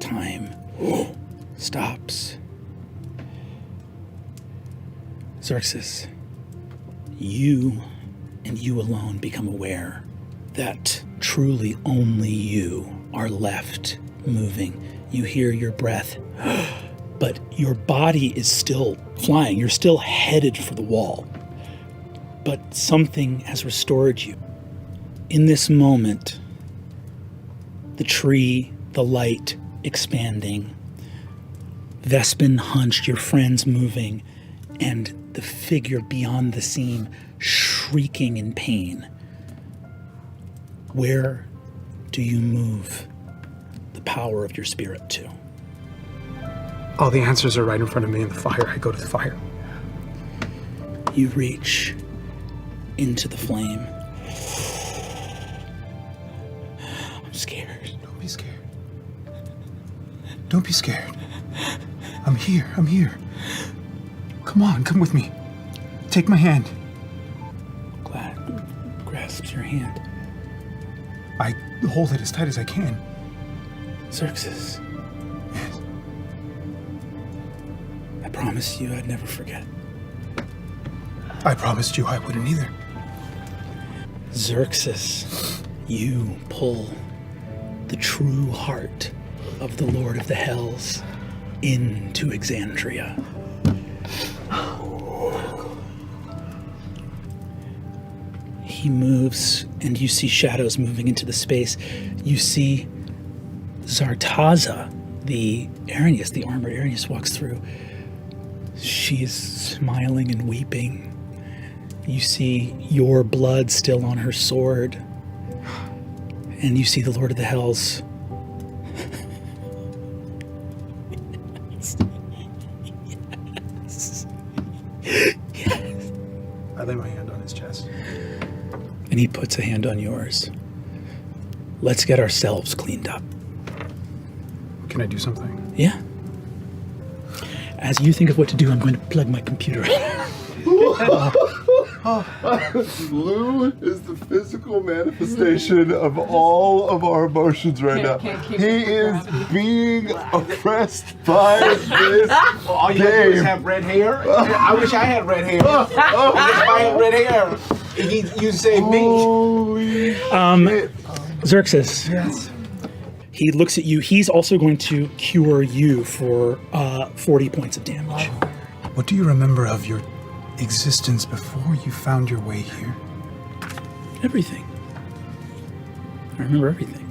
time stops. Xerxes, you and you alone become aware that truly only you are left moving. You hear your breath, but your body is still flying. You're still headed for the wall. But something has restored you. In this moment, the tree, the light expanding, Vespin hunched, your friends moving, and the figure beyond the seam shrieking in pain. Where do you move the power of your spirit to? All the answers are right in front of me in the fire. I go to the fire. You reach into the flame. I'm scared. Don't be scared. Don't be scared. I'm here. I'm here. Come on, come with me. Take my hand. Glad grasps your hand. I hold it as tight as I can. Xerxes, Yes. I promised you I'd never forget. I promised you I wouldn't either. Xerxes, you pull the true heart of the Lord of the Hells into Exandria. He moves, and you see shadows moving into the space. You see Zartaza, the Arrhenius, the armored Arrhenius, walks through. She's smiling and weeping. You see your blood still on her sword. And you see the Lord of the Hells. Yes. I lay my hand on his chest. And he puts a hand on yours. Let's get ourselves cleaned up. Can I do something? Yeah. As you think of what to do, I'm going to plug my computer in. Lou is the physical manifestation of all of our emotions right now. He is being oppressed by this All you gotta do is game. have red hair. I wish I had red hair. I wish I had red hair. You saved me. Holy shit. Xerxes. Yes. He looks at you. He's also going to cure you for 40 points of damage. What do you remember of your existence before you found your way here? Everything. I remember everything.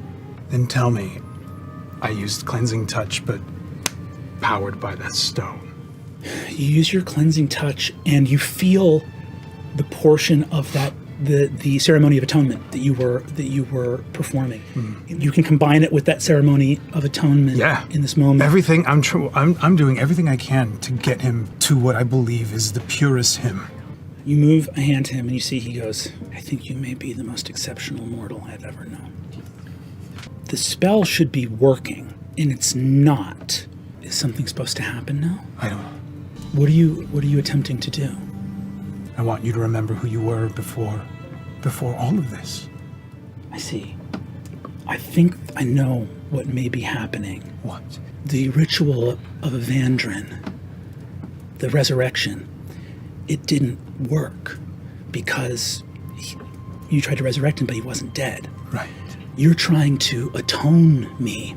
Then tell me, I used cleansing touch, but powered by that stone. You use your cleansing touch, and you feel the portion of that the ceremony of atonement that you were performing. You can combine it with that ceremony of atonement in this moment. Everything, I'm doing everything I can to get him to what I believe is the purest him. You move a hand to him, and you see he goes, I think you may be the most exceptional mortal I've ever known. The spell should be working, and it's not. Is something supposed to happen now? I don't. What are you attempting to do? I want you to remember who you were before all of this. I see. I think I know what may be happening. What? The ritual of Evandrin, the resurrection, it didn't work because you tried to resurrect him, but he wasn't dead. Right. You're trying to atone me,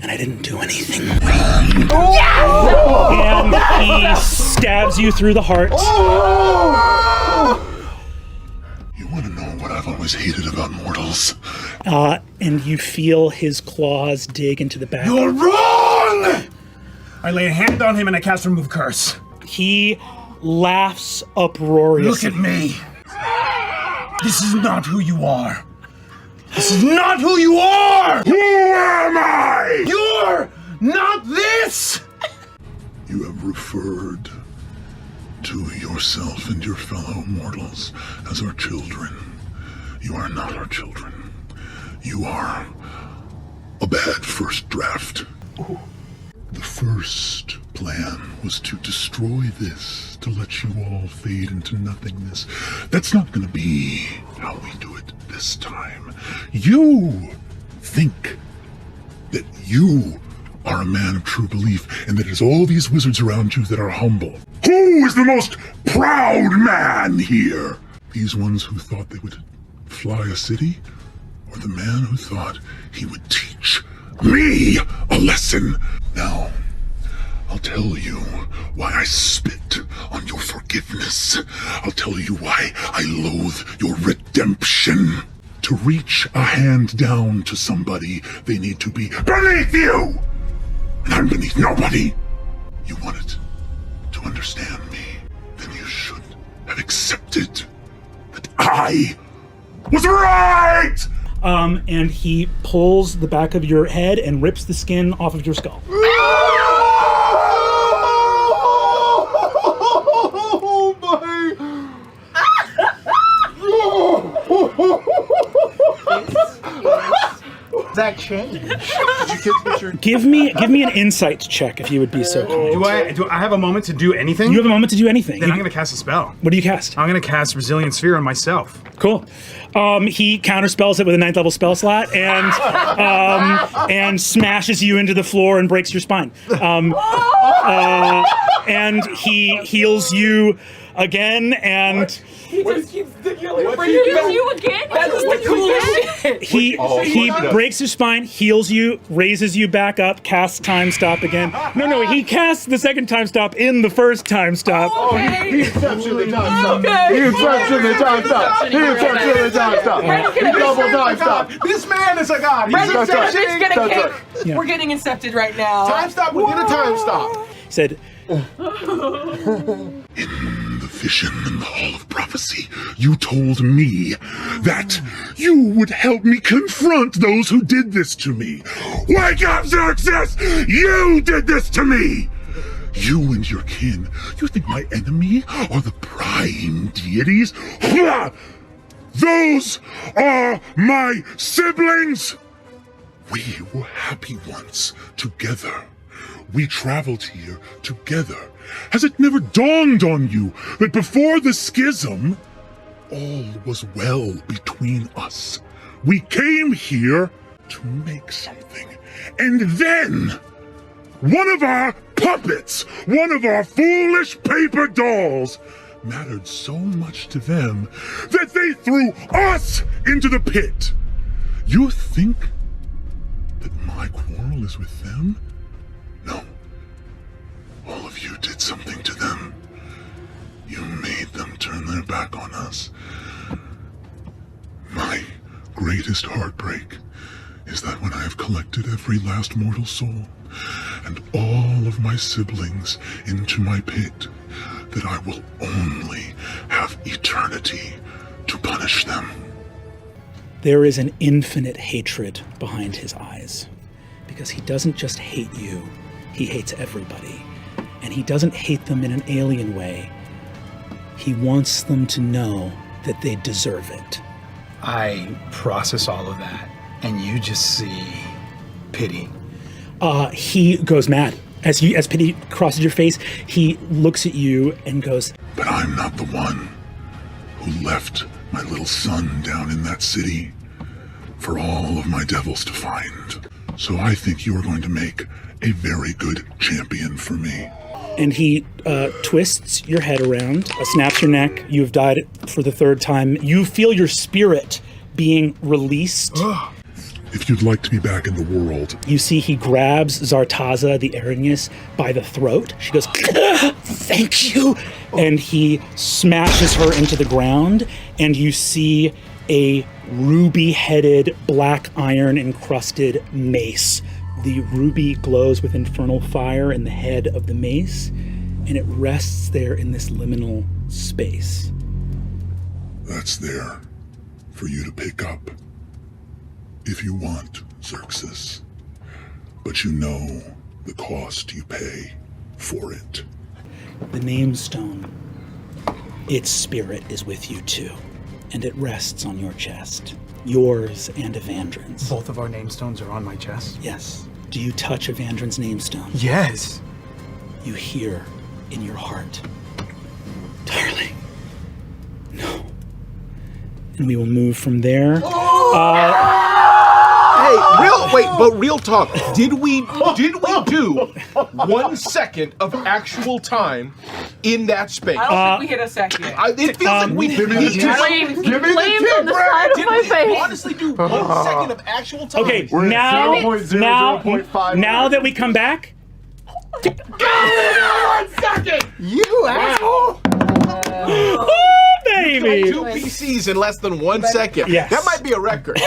and I didn't do anything. And he stabs you through the heart. You want to know what I've always hated about mortals? And you feel his claws dig into the back. You're wrong! I lay a hand on him and I cast Remove Curse. He laughs uproariously. Look at me. This is not who you are. This is not who you are! Who am I? You're not this! You have referred to yourself and your fellow mortals as our children. You are not our children. You are a bad first draft. Ooh. The first plan was to destroy this, to let you all fade into nothingness. That's not going to be how we do it this time. You think that you are a man of true belief, and that it is all these wizards around you that are humble. Who is the most proud man here? These ones who thought they would fly a city, or the man who thought he would teach me a lesson? Now, I'll tell you why I spit on your forgiveness. I'll tell you why I loathe your redemption. To reach a hand down to somebody, they need to be beneath you! And I'm beneath nobody. You wanted to understand me, then you should have accepted that I was right! And he pulls the back of your head and rips the skin off of your skull. Oh my! That change. Did you kids get your... Give me an insight check if you would be so kind. Do I have a moment to do anything? You have a moment to do anything. Then I'm going to cast a spell. What do you cast? I'm going to cast Resilient Sphere on myself. Cool. He counterspells it with a 9th level spell slot and smashes you into the floor and breaks your spine. And he heals you again and He just keeps you again? That's the coolest shit. he breaks your spine, heals you, raises you back up, casts time stop again. No, he casts the second time stop in the first time stop. He exceptionally time stop. Okay. He exceptionally time stop. He exceptionally time stop. He double time stop. This man is a god. He's Brennan said right. she's gonna That's kick. right. Yeah. We're getting incepted right now. Time stop within a time stop. He said, In the vision in the Hall of Prophecy, you told me that you would help me confront those who did this to me. Wake up, Xerxes! You did this to me! You and your kin, you think my enemy are the prime deities? Those are my siblings! We were happy once, together. We traveled here together. Has it never dawned on you that before the schism, all was well between us? We came here to make something. And then, one of our puppets, one of our foolish paper dolls, mattered so much to them that they threw us into the pit. You think that my quarrel is with them? No. All of you did something to them. You made them turn their back on us. My greatest heartbreak is that when I have collected every last mortal soul and all of my siblings into my pit, that I will only have eternity to punish them. there is an infinite hatred behind his eyes. Because he doesn't just hate you, he hates everybody. And he doesn't hate them in an alien way. He wants them to know that they deserve it. I process all of that, and you just see pity. He goes mad. As pity crosses your face, he looks at you and goes, But I'm not the one who left my little son down in that city for all of my devils to find. So I think you are going to make a very good champion for me. and he twists your head around, snaps your neck. You've died for the third time. You feel your spirit being released. If you'd like to be back in the world, You see he grabs Zartaza, the Arrhenius, by the throat. She goes, thank you. And he smashes her into the ground, and you see a ruby-headed, black iron-encrusted mace. The ruby glows with infernal fire in the head of the mace, and it rests there in this liminal space. that's there for you to pick up. If you want, Xerxes. But you know the cost you pay for it. The Namestone, its spirit is with you too, and it rests on your chest. Yours and Evandrin's. Both of our namestones are on my chest. Yes. Do you touch Evandrin's Namestone? Yes. You hear in your heart, darling, no. And we will move from there. Hey, but real talk. Did we do 1 second of actual time in that space? I don't think we hit a second. It feels like we Give me the tip. Flames Give me the flames tip, on the Brad. side of Did my we face. honestly do 1 second of actual time? Okay, We're now, at 0.00.5. now that we come back, You asshole! oh, baby. 2 PCs in less than 1 second. Yes. That might be a record.